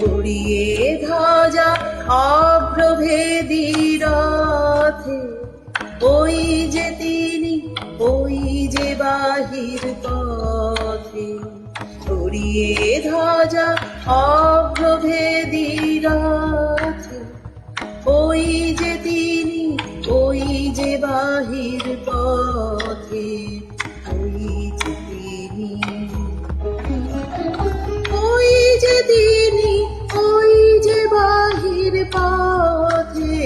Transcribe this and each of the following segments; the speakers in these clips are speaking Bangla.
উড়িয়ে ধ্বজা অভ্রভেদী রথে, ওই যে তিনি, ওই যে বাহির পথে। উড়িয়ে ধ্বজা অভ্রভেদী রথে, ওই যে তিনি, ওই যে বাহির পথে। ওই যে তিনি, ওই যে তিনি, ওই যে বাহির পথে।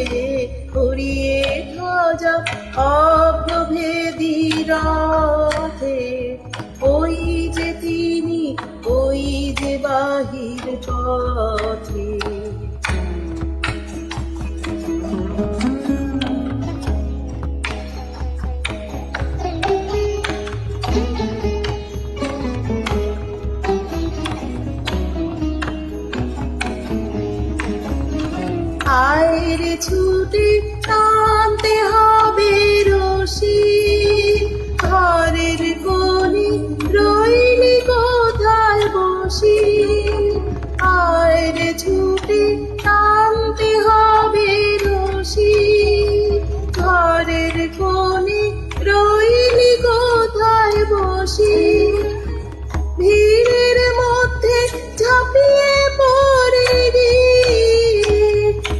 উড়িয়ে ধ্বজা অভ্রভেদী রথে, ওই যে তিনি, ওই যে বাহির পথে। আয়রে ছুটে টানতে হবে রশি, ঘরের কোণে রইলি কোথায় বসি। আয়রে ছুটে টানতে হবে রশি, ঘরের কোণে রইলি কোথায় বসি। ভিড়ের মধ্যে ঝাঁপিয়ে পড়ে রে,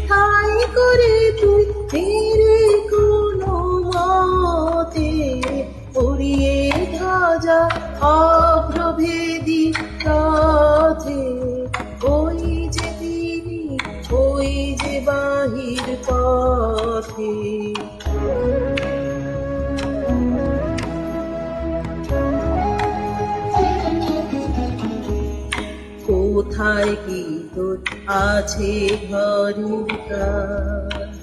ঠাই করে তুই ফিরে কোনো মতে। উড়িয়ে ধ্বজা অভ্রভেদী রথে, ওই যে তিনি, ওই যে বাহির পথে। কোথায় কি তোর আছে ঘরের কাজ,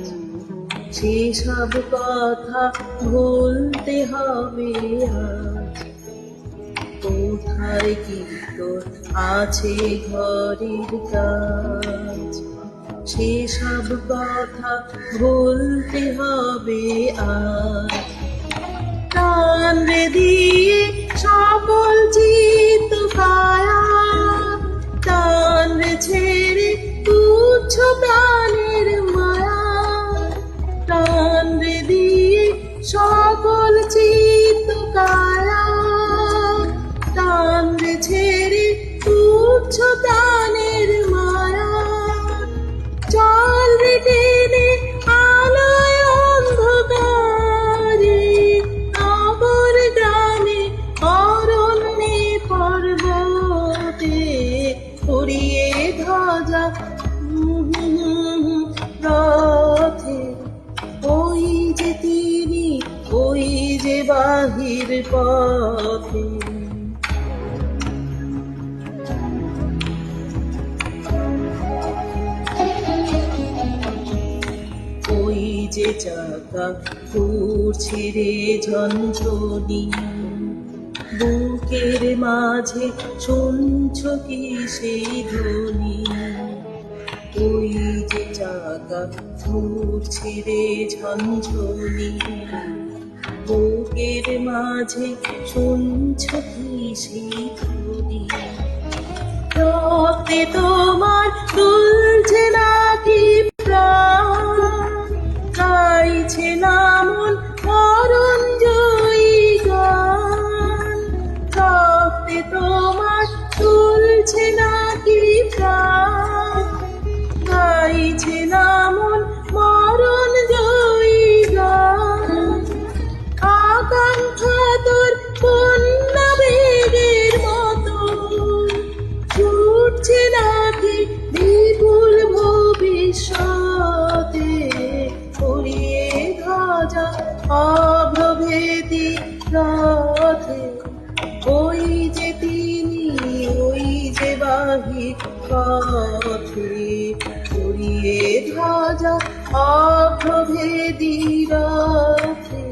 সেসব কথা ভুলতে হবে আজ। কোথায় কি তোর আছে ঘরের কাজ, সেসব কথা ভুলতে হবে আজ। প্রাণ দিয়ে সকল চিত কায়া, প্রাণ ছেড়ে তুচ্ছ প্রাণের মায়া। প্রাণ দিয়ে সকল চিত কায়া, প্রাণ ছেড়ে তুচ্ছ প্রাণের মায়া। চল রে টেনে আলোয় অন্ধকারে, নগর গ্রামে অরণ্যে পর্বতে। উড়িয়ে ধ্বজা রথে, ওই যে তিনি, ওই যে বাহির পথে। ওই যে চাকা ঘুরছে রে ঝনঝনি, বুকের মাঝে শুনছ কি সেই ধ্বনি। ওই যে চাকা ঘুরছে রে ঝনঝনি, বুকের মাঝে শুনছ কি সেই ধ্বনি। রক্তে তোমার তুলছে নাকি প্রাণ, গাইছে না মন মরণ জয়ী গান। রক্তে তোমার তুলছে নাকি প্রাণ, গাইছে না মন মরণ জয়ী গান। আকাঙ্ক্ষা তোর কন্যা বেগের মতো ছুটছে নাকি বিপুল ভবিষ্যতে। উড়িয়ে ধ্বজা অভ্রভেদী রথে, ওই যে তিনি, ওই যে বাহির পথে। উড়িয়ে ধ্বজা অভ্রভেদী রথে।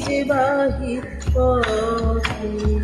যে বাহির পথে